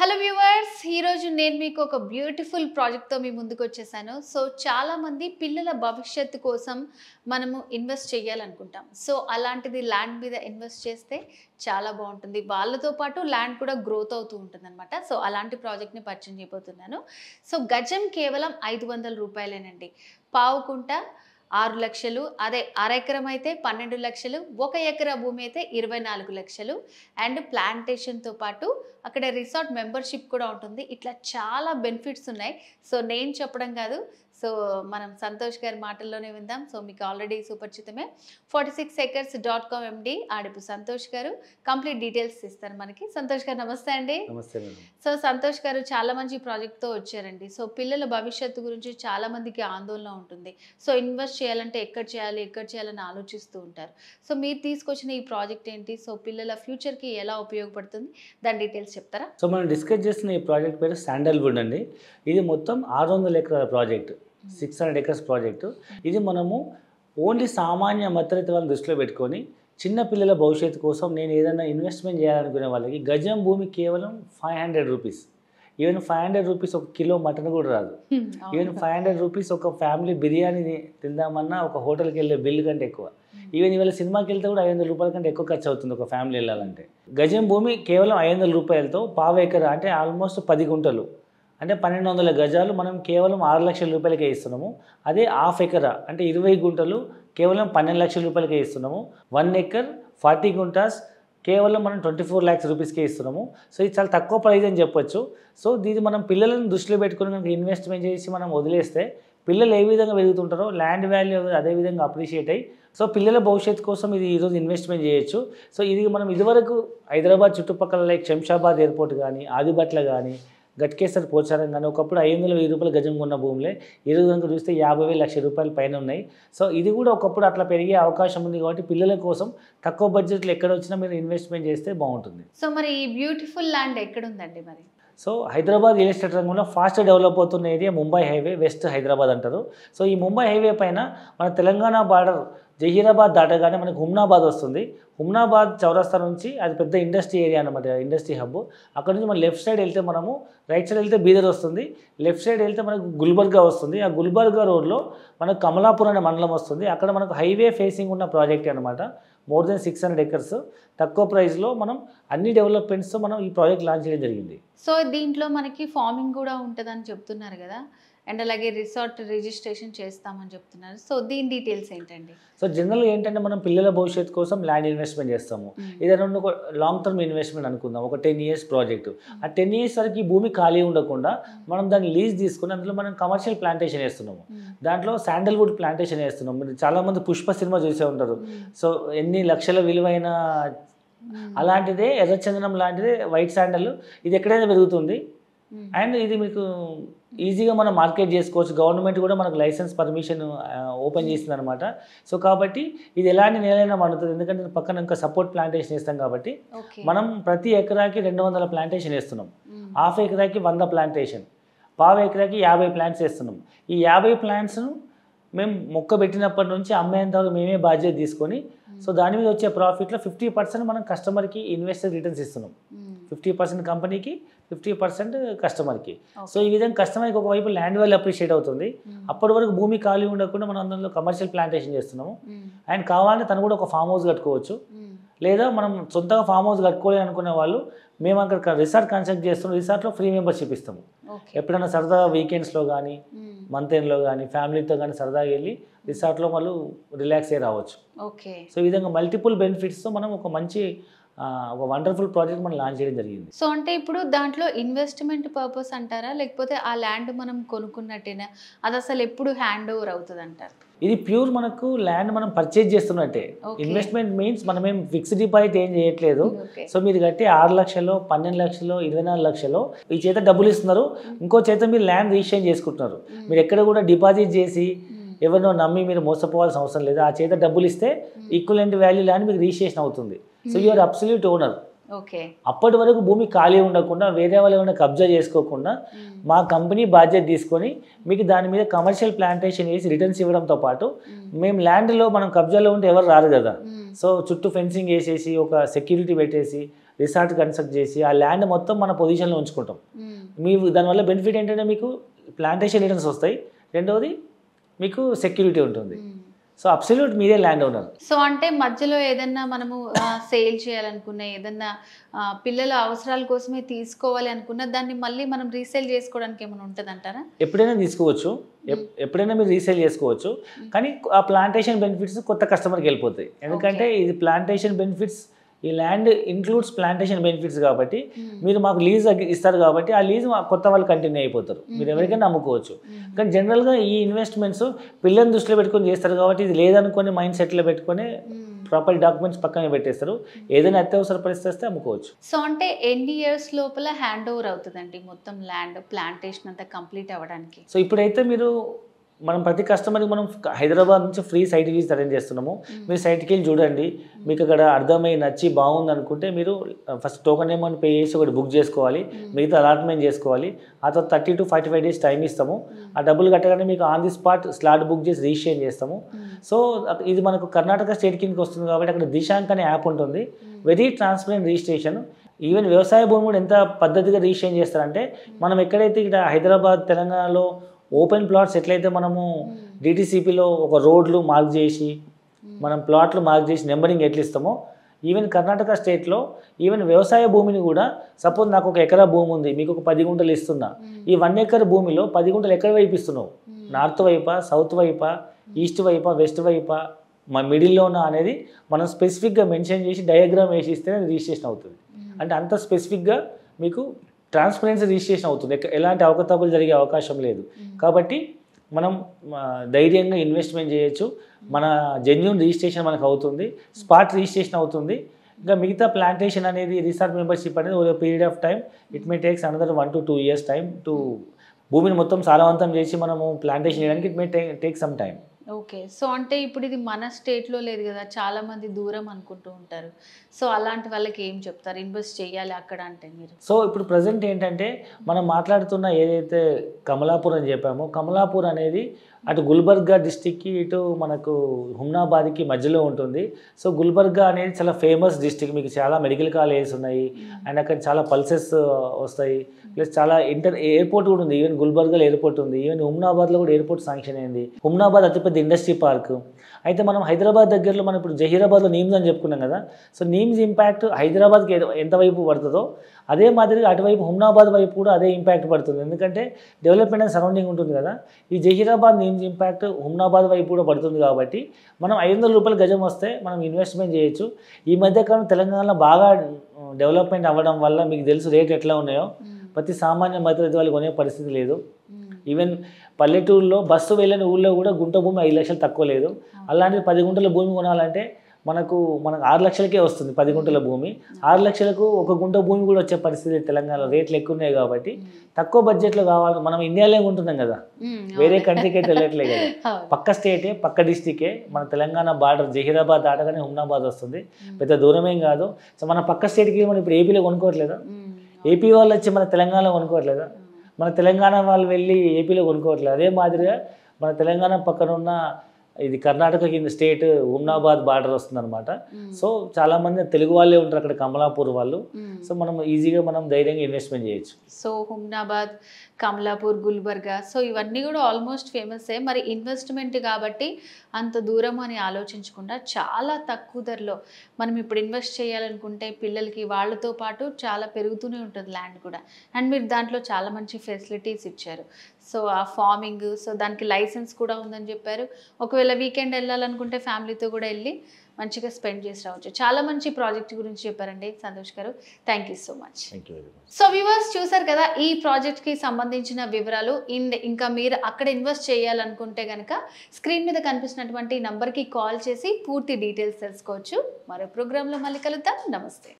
Hello viewers, ఈరోజు నేను మీకు ఒక బ్యూటిఫుల్ ప్రాజెక్ట్తో మీ ముందుకు వచ్చేసాను. సో చాలామంది పిల్లల భవిష్యత్తు కోసం మనము ఇన్వెస్ట్ చేయాలనుకుంటాం. సో అలాంటిది ల్యాండ్ మీద ఇన్వెస్ట్ చేస్తే చాలా బాగుంటుంది. వాళ్ళతో పాటు ల్యాండ్ కూడా గ్రోత్ అవుతూ ఉంటుందన్నమాట. సో అలాంటి ప్రాజెక్ట్ని పరిచయం చేయబోతున్నాను. సో గజం కేవలం 500 రూపాయలేనండి. పావుకుంట 6 లక్షలు, అదే అరెకరం అయితే 12 లక్షలు, 1 ఎకరా భూమి అయితే 24 లక్షలు. అండ్ ప్లాంటేషన్తో పాటు అక్కడ రిసార్ట్ మెంబర్షిప్ కూడా ఉంటుంది. ఇట్లా చాలా బెనిఫిట్స్ ఉన్నాయి. సో నేను చెప్పడం కాదు, సో మనం సంతోష్ గారి మాటల్లోనే విందాం. సో మీకు ఆల్రెడీ సుపరిచితమే 46acres.com MD ఆడిపు సంతోష్ గారు కంప్లీట్ డీటెయిల్స్ ఇస్తారు మనకి. సంతోష్ గారు నమస్తే అండి. నమస్తే మేడం. సో సంతోష్ గారు చాలా మంచి ప్రాజెక్ట్తో వచ్చారండి. సో పిల్లల భవిష్యత్తు గురించి చాలా మందికి ఆందోళన ఉంటుంది. సో ఇన్వెస్ట్ చేయాలంటే ఎక్కడ చేయాలని ఆలోచిస్తూ ఉంటారు. సో మీరు తీసుకొచ్చిన ఈ ప్రాజెక్ట్ ఏంటి? సో పిల్లల ఫ్యూచర్కి ఎలా ఉపయోగపడుతుంది, దాని డీటెయిల్స్ చెప్తారా? సో మనం డిస్కస్ చేస్తున్న ఈ ప్రాజెక్ట్ పేరు శాండల్వుడ్ అండి. ఇది మొత్తం 600 ఎకరాల ప్రాజెక్ట్, 600 acres ప్రాజెక్టు. ఇది మనము ఓన్లీ సామాన్య మధ్యతరగతి వాళ్ళని దృష్టిలో పెట్టుకొని చిన్న పిల్లల భవిష్యత్తు కోసం నేను ఏదైనా ఇన్వెస్ట్మెంట్ చేయాలనుకునే వాళ్ళకి గజం భూమి కేవలం 500 రూపీస్. ఈవెన్ 500 రూపీస్ ఒక కిలో మటన్ కూడా రాదు. ఈవెన్ 500 రూపీస్ ఒక ఫ్యామిలీ బిర్యానీ తిందామన్నా ఒక హోటల్కి వెళ్ళే బిల్లు కంటే ఎక్కువ. ఈవెన్ ఇవాళ సినిమాకి వెళ్తే కూడా 500 రూపాయల కంటే ఎక్కువ ఖర్చు అవుతుంది ఒక ఫ్యామిలీ వెళ్ళాలంటే. గజం భూమి కేవలం 500 రూపాయలతో పావు ఎకరా అంటే ఆల్మోస్ట్ 10 గుంటలు అంటే 1200 గజాలు మనం కేవలం 6 లక్షల రూపాయలకే ఇస్తున్నాము. అదే హాఫ్ ఎకరా అంటే 20 గుంటలు కేవలం 12 లక్షల రూపాయలకే ఇస్తున్నాము. 1 ఎకర్ 40 గుంటాస్ కేవలం మనం 24 lakhs రూపీస్కే ఇస్తున్నాము. సో ఇది చాలా తక్కువ ప్రైజ్ అని చెప్పొచ్చు. సో దీన్ని మనం పిల్లలను దృష్టిలో పెట్టుకుని కనుక ఇన్వెస్ట్మెంట్ చేసి మనం వదిలేస్తే పిల్లలు ఏ విధంగా పెరుగుతుంటారో ల్యాండ్ వాల్యూ అదే విధంగా అప్రిషియేట్ అయ్యి సో పిల్లల భవిష్యత్తు కోసం ఇది ఈరోజు ఇన్వెస్ట్మెంట్ చేయొచ్చు. సో ఇది మనం ఇదివరకు హైదరాబాద్ చుట్టుపక్కల లైక్ శంషాబాద్ ఎయిర్పోర్ట్ కానీ, ఆదిబట్ల కానీ, గట్కేసర్ పోచారం కానీ ఒకప్పుడు 500-1000 రూపాయల గజం ఉన్న భూములే ఈరోజు కనుక చూస్తే 50,000 లక్ష రూపాయల పైన ఉన్నాయి. సో ఇది కూడా ఒకప్పుడు అట్లా పెరిగే అవకాశం ఉంది. కాబట్టి పిల్లల కోసం తక్కువ బడ్జెట్లో ఎక్కడ వచ్చినా మీరు ఇన్వెస్ట్మెంట్ చేస్తే బాగుంటుంది. సో మరి ఈ బ్యూటిఫుల్ ల్యాండ్ ఎక్కడుందండి మరి? సో హైదరాబాద్ రియల్ ఎస్టేట్ రంగంలో ఫాస్ట్ డెవలప్ అవుతున్న area Mumbai highway, west Hyderabad అంటారు. సో ఈ ముంబై హైవే పైన మన తెలంగాణ బార్డర్ జహీరాబాద్ దాటగానే మనకు హుమ్నాబాద్ వస్తుంది. హుమ్నాబాద్ చౌరస్తా నుంచి అది పెద్ద ఇండస్ట్రీ ఏరియా అనమాట, ఇండస్ట్రీ హబ్. అక్కడ నుంచి మనం లెఫ్ట్ సైడ్ వెళ్తే మనము, రైట్ సైడ్ వెళ్తే బీదర్ వస్తుంది, లెఫ్ట్ సైడ్ వెళ్తే మనకు గుల్బర్గా వస్తుంది. ఆ గుల్బర్గా రోడ్లో మనకు కమలాపూర్ అనే మండలం వస్తుంది. అక్కడ మనకు హైవే ఫేసింగ్ ఉన్న ప్రాజెక్ట్ అనమాట. మోర్ దెన్ 600 acres తక్కువ ప్రైస్లో మనం అన్ని డెవలప్మెంట్స్తో మనం ఈ ప్రాజెక్ట్ లాంచ్ చేయడం జరిగింది. సో దీంట్లో మనకి ఫార్మింగ్ కూడా ఉంటుందని చెప్తున్నారు కదా, అండ్ అలాగే రిసార్ట్ రిజిస్ట్రేషన్ చేస్తామని చెప్తున్నారు. సో దీని డీటెయిల్స్ ఏంటండి? సో జనరల్గా ఏంటంటే మనం పిల్లల భవిష్యత్తు కోసం ల్యాండ్ ఇన్వెస్ట్మెంట్ చేస్తాము. ఏదైనా ఒక లాంగ్ టర్మ్ ఇన్వెస్ట్మెంట్ అనుకుందాం, ఒక 10 years ప్రాజెక్టు. ఆ 10 years వరకు ఈ భూమి ఖాళీ ఉండకుండా మనం దాన్ని లీజ్ తీసుకుని అందులో మనం కమర్షియల్ ప్లాంటేషన్ వేస్తున్నాము. దాంట్లో శాండల్వుడ్ ప్లాంటేషన్ వేస్తున్నాం. మీరు చాలామంది పుష్ప సినిమా చూసే ఉంటారు. సో ఎన్ని లక్షల విలువైన అలాంటిదే ఎర్రచందనం లాంటిదే వైట్ శాండల్. ఇది ఎక్కడైనా పెరుగుతుంది అండ్ ఇది మీకు ఈజీగా మనం మార్కెట్ చేసుకోవచ్చు. గవర్నమెంట్ కూడా మనకు లైసెన్స్ పర్మిషన్ ఓపెన్ చేసింది అనమాట. సో కాబట్టి ఇది ఎలాంటి నేలైనా పండుతుంది, ఎందుకంటే పక్కన ఇంకా సపోర్ట్ ప్లాంటేషన్ వేస్తాం కాబట్టి మనం ప్రతి ఎకరాకి 200 ప్లాంటేషన్ వేస్తున్నాం. హాఫ్ ఎకరాకి 100 ప్లాంటేషన్, పావు ఎకరాకి 50 ప్లాంట్స్ వేస్తున్నాం. ఈ 50 ప్లాంట్స్ను మేము మొక్క పెట్టినప్పటి నుంచి అమ్మేంత వరకు మేమే బాధ్యత తీసుకొని సో దాని మీద వచ్చే ప్రాఫిట్లో 50% మనం కస్టమర్కి ఇన్వెస్టర్ రిటర్న్స్ ఇస్తున్నాం. 50% కంపెనీకి, 50% కస్టమర్కి. సో ఈ విధంగా కస్టమర్కి ఒకవైపు ల్యాండ్ వాల్యూ అప్రిషియేట్ అవుతుంది. అప్పటి వరకు భూమి ఖాళీ ఉండకుండా మనం అందులో కమర్షియల్ ప్లాంటేషన్ చేస్తున్నాము. అండ్ కావాలంటే తను కూడా ఒక ఫామ్ హౌస్ కట్టుకోవచ్చు, లేదా మనం సొంతంగా ఫామ్ హౌస్ కట్టుకోవాలి అనుకునే వాళ్ళు మేము అక్కడ రిసార్ట్ కన్స్ట్రక్ట్ చేస్తున్నాం. రిసార్ట్లో ఫ్రీ మెంబర్షిప్ ఇస్తాము. ఎప్పుడైనా సరదాగా వీకెండ్స్లో కానీ, మంత్ ఎండ్లో కానీ ఫ్యామిలీతో కానీ సరదాగా వెళ్ళి రిసార్ట్లో వాళ్ళు రిలాక్స్ అయ్యి రావచ్చు. ఓకే. సో ఈ విధంగా మల్టిపుల్ బెనిఫిట్స్తో మనం ఒక మంచి ఒక వండర్ఫుల్ ప్రాజెక్ట్ మనం లాంచ్ చేయడం జరిగింది. సో అంటే ఇప్పుడు దాంట్లో ఇన్వెస్ట్మెంట్ పర్పస్ అంటారా, లేకపోతే ఆ ల్యాండ్ మనం కొనుక్కున్నట్టేనా? అది అసలు ఎప్పుడు హ్యాండ్ ఓవర్ అవుతుంది అంటారు? ఇది ప్యూర్ మనకు ల్యాండ్ మనం పర్చేజ్ చేస్తున్నట్టే. ఇన్వెస్ట్మెంట్ మీన్స్ మనం ఏం ఫిక్స్డ్ డిపాజిట్ ఏం చేయట్లేదు. సో మీరు కట్టి 6 లక్షలు, 12 లక్షలు, 24 లక్షలు ఈ చేత డబ్బులు ఇస్తున్నారు, ఇంకో చేత మీరు ల్యాండ్ రిజిస్ట్రేషన్ చేసుకుంటున్నారు. మీరు ఎక్కడ కూడా డిపాజిట్ చేసి ఎవరినో నమ్మి మీరు మోసపోవాల్సిన అవసరం లేదు. ఆ చేత డబ్బులు ఇస్తే ఈక్వలెంట్ వాల్యూ ల్యాండ్ మీకు రిజిస్ట్రేషన్ అవుతుంది. So you are absolute owner. Okay. అప్పటి వరకు భూమి ఖాళీ ఉండకుండా వేరే వాళ్ళు ఏమైనా కబ్జా చేసుకోకుండా మా కంపెనీ బాధ్యత తీసుకొని మీకు దాని మీద కమర్షియల్ ప్లాంటేషన్ చేసి రిటర్న్స్ ఇవ్వడంతో పాటు మేము ల్యాండ్లో మనం కబ్జాలో ఉంటే ఎవరు రారు కదా. సో చుట్టూ ఫెన్సింగ్ వేసేసి ఒక సెక్యూరిటీ పెట్టేసి రిసార్ట్ కన్స్ట్రక్ట్ చేసి ఆ ల్యాండ్ మొత్తం మన పొజిషన్లో ఉంచుకుంటాం. మీరు దానివల్ల బెనిఫిట్ ఏంటంటే మీకు ప్లాంటేషన్ రిటర్న్స్ వస్తాయి, రెండవది మీకు సెక్యూరిటీ ఉంటుంది. సో అబ్సల్యూట్ మీరే ల్యాండ్ ఓనర్. సో అంటే మధ్యలో ఏదన్నా మనము సేల్ చేయాలనుకున్న, ఏదన్నా పిల్లల అవసరాల కోసమే తీసుకోవాలి అనుకున్న దాన్ని మళ్ళీ మనం రీసేల్ చేసుకోవడానికి ఏమైనా ఉంటుంది అంటారా? ఎప్పుడైనా తీసుకోవచ్చు, ఎప్పుడైనా మీరు రీసేల్ చేసుకోవచ్చు. కానీ ఆ ప్లాంటేషన్ బెనిఫిట్స్ కొత్త కస్టమర్కి వెళ్ళిపోతాయి. ఎందుకంటే ఇది ప్లాంటేషన్ బెనిఫిట్స్, ఈ ల్యాండ్ ఇంక్లూడ్స్ ప్లాంటేషన్ బెనిఫిట్స్ కాబట్టి మీరు మాకు లీజ్ ఇస్తారు కాబట్టి ఆ లీజ్ కొత్త వాళ్ళు కంటిన్యూ అయిపోతారు, మీరు ఎవరికైనా అమ్ముకోవచ్చు. కానీ జనరల్గా ఈ ఇన్వెస్ట్మెంట్స్ పిల్లల్ని దృష్టిలో పెట్టుకొని చేస్తారు కాబట్టి ఇది లేదనుకొని మైండ్ సెట్లో పెట్టుకొని ప్రాపర్ డాక్యుమెంట్స్ పక్కనే పెట్టేస్తారు. ఏదైనా అత్యవసర పరిస్థితి వస్తే అమ్ముకోవచ్చు. సో అంటే ఎన్ని ఇయర్స్ లోపల హ్యాండ్ ఓవర్ అవుతుందండి మొత్తం ల్యాండ్ ప్లాంటేషన్ అంతా కంప్లీట్ అవ్వడానికి? సో ఇప్పుడైతే మీరు మనం ప్రతి కస్టమర్కి మనం హైదరాబాద్ నుంచి ఫ్రీ సైట్ విజిట్ అరేంజ్ చేస్తున్నాము. మీరు సైట్కి వెళ్ళి చూడండి, మీకు అక్కడ అర్థమై నచ్చి బాగుంది అనుకుంటే మీరు ఫస్ట్ టోకెన్ అమౌంట్ పే చేసి ఒకటి బుక్ చేసుకోవాలి, మిగతా అలాట్మెంట్ చేసుకోవాలి. ఆ తర్వాత 30 to 45 days టైం ఇస్తాము. ఆ డబ్బులు కట్టగానే మీకు on the spot slot book చేసి రిజిస్ట్రేషన్ చేస్తాము. సో ఇది మనకు కర్ణాటక స్టేట్ కిందకి వస్తుంది కాబట్టి అక్కడ దిశాంక్ అనే యాప్ ఉంటుంది, వెరీ ట్రాన్స్పరెంట్ రిజిస్ట్రేషన్. ఈవెన్ వ్యవసాయ భూమి కూడా ఎంత పద్ధతిగా రిజిస్ట్రేషన్ చేస్తారంటే మనం ఎక్కడైతే ఇక్కడ హైదరాబాద్ తెలంగాణలో ఓపెన్ ప్లాట్స్ ఎట్లయితే మనము డిటిసిపిలో ఒక రోడ్లు మార్క్ చేసి మనం ప్లాట్లు మార్క్ చేసి నెంబరింగ్ ఎట్లా ఇస్తామో, ఈవెన్ కర్ణాటక స్టేట్లో ఈవెన్ వ్యవసాయ భూమిని కూడా సపోజ్ నాకు 1 ఎకరా భూమి ఉంది, మీకు ఒక 10 గుంటలు ఇస్తున్నా, ఈ 1 ఎకర్ భూమిలో 10 గుంటలు ఎక్కడ వైపు ఇస్తున్నావు, నార్త్ వైపా, సౌత్ వైపా, ఈస్ట్ వైపా, వెస్ట్ వైపా, మా మిడిల్లో ఉన్న అనేది మనం స్పెసిఫిక్గా మెన్షన్ చేసి డయాగ్రామ్ వేసి ఇస్తేనే రిజిస్ట్రేషన్ అవుతుంది. అంటే అంత స్పెసిఫిక్గా మీకు ట్రాన్స్పరెన్సీ రిజిస్ట్రేషన్ అవుతుంది, ఎలాంటి అవకతవకలు జరిగే అవకాశం లేదు. కాబట్టి మనం ధైర్యంగా ఇన్వెస్ట్మెంట్ చేయొచ్చు, మన జెన్యూన్ రిజిస్ట్రేషన్ మనకు అవుతుంది, స్పాట్ రిజిస్ట్రేషన్ అవుతుంది. ఇంకా మిగతా ప్లాంటేషన్ అనేది రిసార్ట్ మెంబర్షిప్ అనేది ఒక period of time, it may takes another 1 to 2 years time to భూమిని మొత్తం సారవంతం చేసి మనము ప్లాంటేషన్ చేయడానికి it may take some time. Okay. So అంటే ఇప్పుడు ఇది మన స్టేట్లో లేదు కదా, చాలా మంది దూరం అనుకుంటూ ఉంటారు. సో అలాంటి వాళ్ళకి ఏం చెప్తారు, ఇన్వెస్ట్ చేయాలి అక్కడ అంటే మీరు? సో ఇప్పుడు ప్రజెంట్ ఏంటంటే మనం మాట్లాడుతున్న ఏదైతే కమలాపూర్ అని చెప్పామో, కమలాపూర్ అనేది అటు గుల్బర్గా డిస్టిక్కి ఇటు మనకు హుమ్నాబాద్కి మధ్యలో ఉంటుంది. సో గుల్బర్గా అనేది చాలా ఫేమస్ డిస్టిక్, మీకు చాలా మెడికల్ కాలేజెస్ ఉన్నాయి అండ్ అక్కడ చాలా పల్సెస్ వస్తాయి, ప్లస్ చాలా ఎయిర్పోర్ట్ కూడా ఉంది. ఈవెన్ గుల్బర్గాలో ఎయిర్పోర్ట్ ఉంది, ఈవెన్ హుమ్నాబాద్లో కూడా ఎయిర్పోర్ట్ శాంక్షన్ అయింది. హుమ్నాబాద్ అతిపెద్ద ఇండస్ట్రీ పార్క్. అయితే మనం హైదరాబాద్ దగ్గరలో మనం ఇప్పుడు జహీరాబాద్లో నీమ్స్ అని చెప్పుకున్నాం కదా, సో నీమ్స్ ఇంపాక్ట్ హైదరాబాద్కి ఎంతవైపు పడుతుందో అదే మాదిరిగా అటువైపు హుమ్నాబాద్ వైపు కూడా అదే ఇంపాక్ట్ పడుతుంది. ఎందుకంటే డెవలప్మెంట్ అండ్ సరౌండింగ్ ఉంటుంది కదా, ఈ జహీరాబాద్ నీమ్స్ ఇంపాక్ట్ హుమ్నాబాద్ వైపు కూడా పడుతుంది. కాబట్టి మనం 500 రూపాయలు గజం వస్తే మనం ఇన్వెస్ట్మెంట్ చేయొచ్చు. ఈ మధ్యకాలం తెలంగాణలో బాగా డెవలప్మెంట్ అవ్వడం వల్ల మీకు తెలుసు రేట్ ఎట్లా ఉన్నాయో, ప్రతి సామాన్య మధ్యతరగతి వాళ్ళు కొనే పరిస్థితి లేదు. ఈవెన్ పల్లెటూరులో బస్సు వెళ్ళని ఊళ్ళో కూడా గుంట భూమి 5 లక్షలు తక్కువ లేదు. అలాంటిది 10 గుంటల భూమి కొనాలంటే మనకు 6 లక్షలకే వస్తుంది 10 గుంటల భూమి. 6 లక్షలకు 1 గుంట భూమి కూడా వచ్చే పరిస్థితి తెలంగాణలో, రేట్లు ఎక్కువ ఉన్నాయి. కాబట్టి తక్కువ బడ్జెట్లో కావాలి. మనం ఇండియాలో ఉంటున్నాం కదా, వేరే కంట్రీకి అయితే వెళ్ళట్లే కదా, పక్క స్టేటే పక్క డిస్టికే. మన తెలంగాణ బార్డర్ జహీరాబాద్ దాటగానే హుమ్నాబాద్ వస్తుంది, పెద్ద దూరమేం కాదు. సో మన పక్క స్టేట్కి మనం ఇప్పుడు ఏపీలో కొనుక్కోవట్లేదా, ఏపీ వాళ్ళు వచ్చి మన తెలంగాణలో కొనుక్కోవట్లేదా, మన తెలంగాణ వాళ్ళు వెళ్ళి ఏపీలో కొనుక్కోవట్లేదు. అదే మాదిరిగా మన తెలంగాణ పక్కన ఉన్న ఇది కర్ణాటక కింద స్టేట్ హుమ్నాబాద్ బార్డర్ వస్తుంది అనమాట. సో చాలా మంది తెలుగు వాళ్ళే ఉంటారు అక్కడ, కమలాపూర్ వాళ్ళు. సో మనం ఈజీగా మనం ధైర్యంగా ఇన్వెస్ట్మెంట్ చేయొచ్చు. సో హుమ్నాబాద్, కమలాపూర్, గుల్బర్గా, సో ఇవన్నీ కూడా ఆల్మోస్ట్ ఫేమసే. మరి ఇన్వెస్ట్మెంట్ కాబట్టి అంత దూరం అని ఆలోచించకుండా చాలా తక్కువ ధరలో మనం ఇప్పుడు ఇన్వెస్ట్ చేయాలనుకుంటే పిల్లలకి వాళ్ళతో పాటు చాలా పెరుగుతూనే ఉంటుంది ల్యాండ్ కూడా. అండ్ మీరు దాంట్లో చాలా మంచి ఫెసిలిటీస్ ఇచ్చారు. సో ఆ ఫార్మింగ్, సో దానికి లైసెన్స్ కూడా ఉందని చెప్పారు. ఒకవేళ వీకెండ్ వెళ్ళాలనుకుంటే ఫ్యామిలీతో కూడా వెళ్ళి మంచిగా స్పెండ్ చేసి రావచ్చు. చాలా మంచి ప్రాజెక్ట్ గురించి చెప్పారండి సంతోష్ గారు. Thank you so much. So viewers చూసారు కదా ఈ ప్రాజెక్ట్కి సంబంధించిన వివరాలు. ఇంకా మీరు అక్కడ ఇన్వెస్ట్ చేయాలనుకుంటే కనుక స్క్రీన్ మీద కనిపిస్తున్నటువంటి నంబర్కి కాల్ చేసి పూర్తి డీటెయిల్స్ తెలుసుకోవచ్చు. మరో ప్రోగ్రాంలో మళ్ళీ కలుద్దాం. నమస్తే.